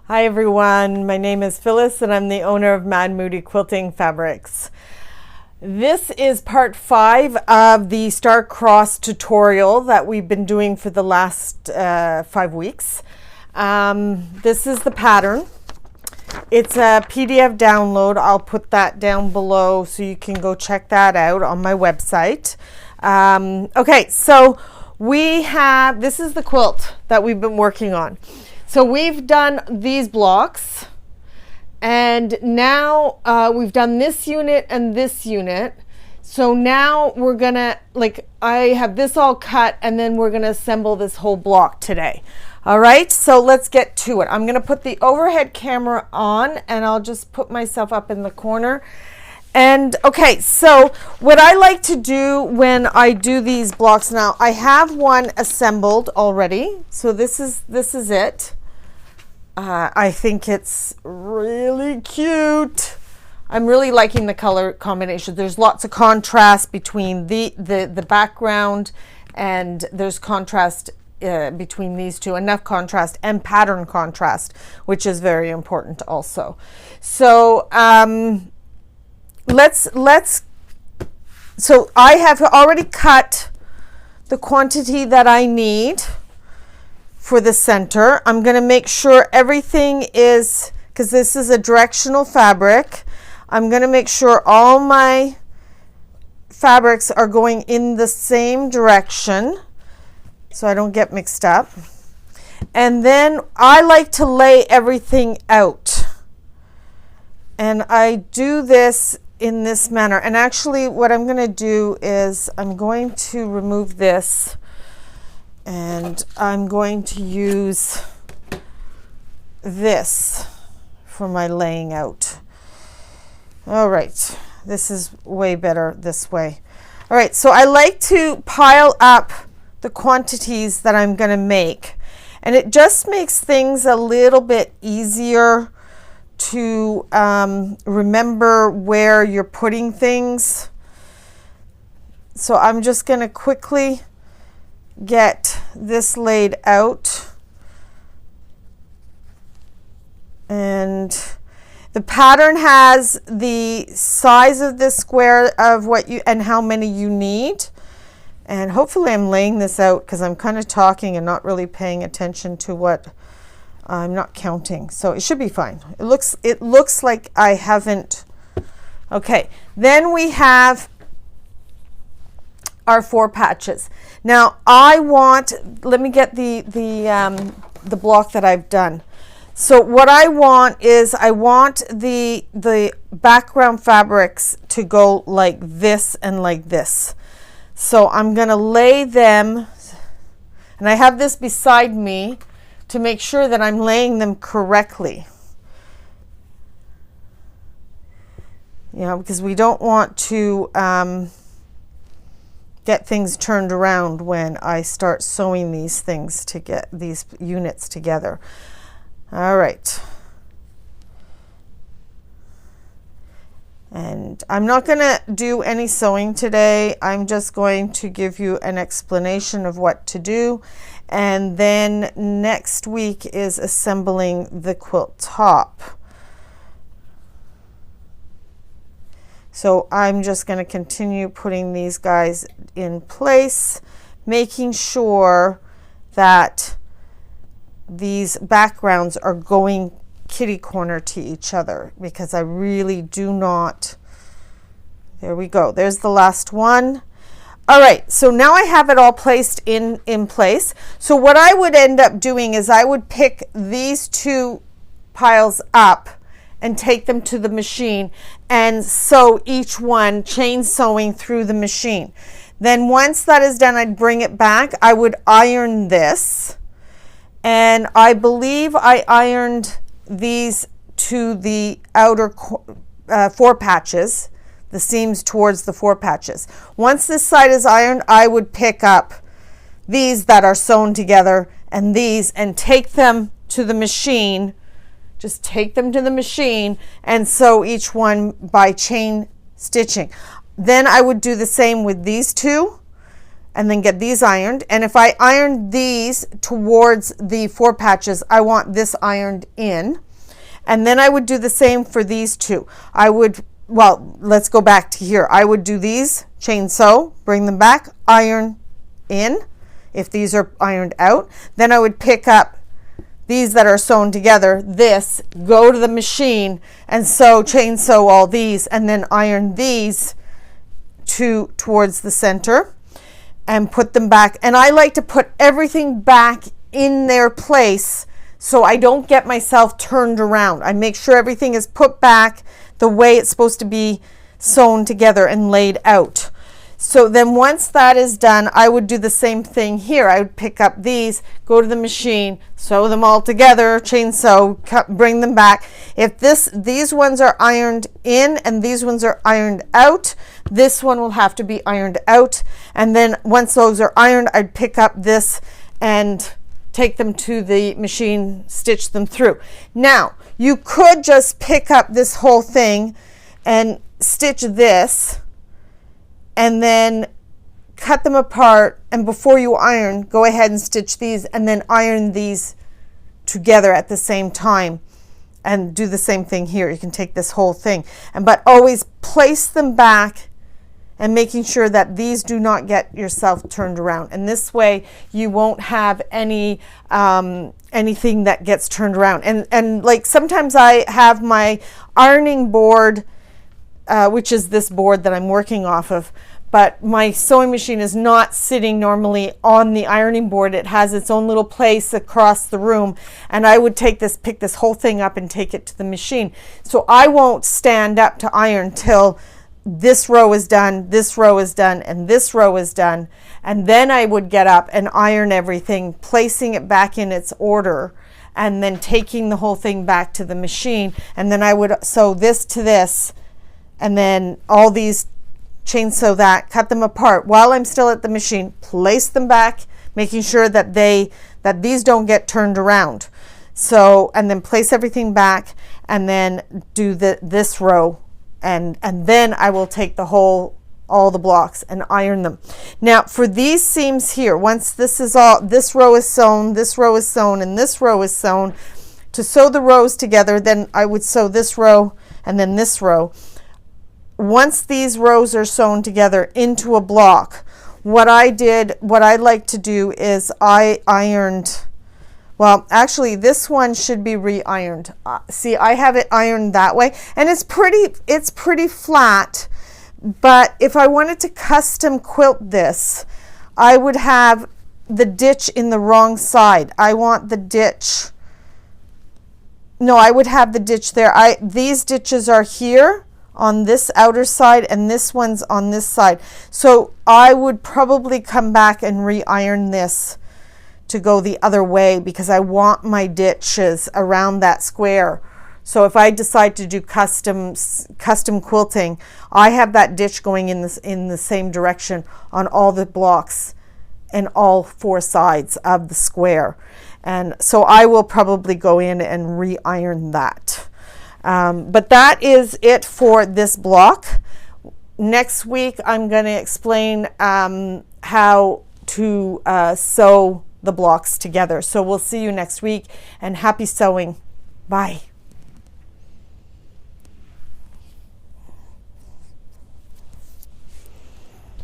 Hi everyone, my name is Phyllis and I'm the owner of Mad Moody Quilting Fabrics. This is part 5 of the Star-Crossed tutorial that we've been doing for the last 5 weeks. This is the pattern. It's a PDF download. I'll put that down below so you can go check that out on my website. Okay, so this is the quilt that we've been working on. So we've done these blocks, and now we've done this unit and this unit. So now we're gonna, I have this all cut, and then we're gonna assemble this whole block today. All right, so let's get to it. I'm gonna put the overhead camera on, and I'll just put myself up in the corner. And okay, so what I like to do when I do these blocks, now I have one assembled already. So this is it. I think it's really cute. I'm really liking the color combination. There's lots of contrast between the background, and there's contrast between these two, enough contrast and pattern contrast, which is very important also. So so I have already cut the quantity that I need for the center. I'm going to make sure everything is, because this is a directional fabric, I'm going to make sure all my fabrics are going in the same direction so I don't get mixed up. And then I like to lay everything out, and I do this in this manner. And actually what I'm going to do is I'm going to remove this, and I'm going to use this for my laying out. All right, this is way better this way. All right, so I like to pile up the quantities that I'm going to make, and it just makes things a little bit easier to remember where you're putting things. So I'm just going to quickly get this laid out, and the pattern has the size of this square of what you and how many you need. And hopefully I'm laying this out, because I'm kind of talking and not really paying attention to what I'm not counting, so it should be fine. It looks like I haven't. Okay, then we have our 4 patches. Now let me get the block that I've done. So what I want is I want the background fabrics to go like this and like this. So I'm going to lay them, and I have this beside me to make sure that I'm laying them correctly. Because we don't want to get things turned around when I start sewing these things to get these units together. All right. And I'm not going to do any sewing today. I'm just going to give you an explanation of what to do. And then next week is assembling the quilt top. So I'm just going to continue putting these guys in place, making sure that these backgrounds are going kitty corner to each other, because I really do not. There we go. There's the last one. All right, so now I have it all placed in place. So what I would end up doing is I would pick these 2 piles up and take them to the machine and sew each one, chain sewing through the machine. Then once that is done, I'd bring it back. I would iron this, and I believe I ironed these to the outer 4 patches, the seams towards the 4 patches. Once this side is ironed, I would pick up these that are sewn together and these, and take them to the machine. Just take them to the machine and sew each one by chain stitching. Then I would do the same with these 2, and then get these ironed. And if I iron these towards the 4 patches, I want this ironed in. And then I would do the same for these 2. I would, well, let's go back to here. I would do these, chain sew, bring them back, iron in if these are ironed out. Then I would pick up these that are sewn together, this, go to the machine and sew, chain sew all these, and then iron these towards the center and put them back. And I like to put everything back in their place so I don't get myself turned around. I make sure everything is put back the way it's supposed to be sewn together and laid out. So then once that is done, I would do the same thing here. I would pick up these, go to the machine, sew them all together, chain sew, bring them back. If these ones are ironed in and these ones are ironed out, this one will have to be ironed out. And then once those are ironed, I'd pick up this and take them to the machine, stitch them through. Now, you could just pick up this whole thing and stitch this and then cut them apart, and before you iron, go ahead and stitch these and then iron these together at the same time and do the same thing here. You can take this whole thing, but always place them back and making sure that these do not get yourself turned around. And this way you won't have any anything that gets turned around. And like sometimes I have my ironing board, which is this board that I'm working off of, but my sewing machine is not sitting normally on the ironing board. It has its own little place across the room, and I would pick this whole thing up and take it to the machine. So I won't stand up to iron till this row is done, this row is done, and this row is done. And then I would get up and iron everything, placing it back in its order, and then taking the whole thing back to the machine. And then I would sew this to this, and then all these chain sew that, cut them apart while I'm still at the machine, place them back, making sure that these don't get turned around. So, and then place everything back, and then do this row, and then I will take all the blocks and iron them. Now for these seams here, once this row is sewn, this row is sewn, and this row is sewn, to sew the rows together, then I would sew this row and then this row. Once these rows are sewn together into a block, what I like to do is I ironed, well, actually this one should be re-ironed. See, I have it ironed that way, and it's pretty flat. But if I wanted to custom quilt this, I would have the ditch in the wrong side. I want the ditch, no, I would have the ditch there. These ditches are here on this outer side, and this one's on this side. So I would probably come back and re-iron this to go the other way, because I want my ditches around that square. So if I decide to do custom quilting, I have that ditch going in the same direction on all the blocks and all 4 sides of the square. And so I will probably go in and re-iron that. But that is it for this block. Next week I'm going to explain how to sew the blocks together. So we'll see you next week, and happy sewing. Bye.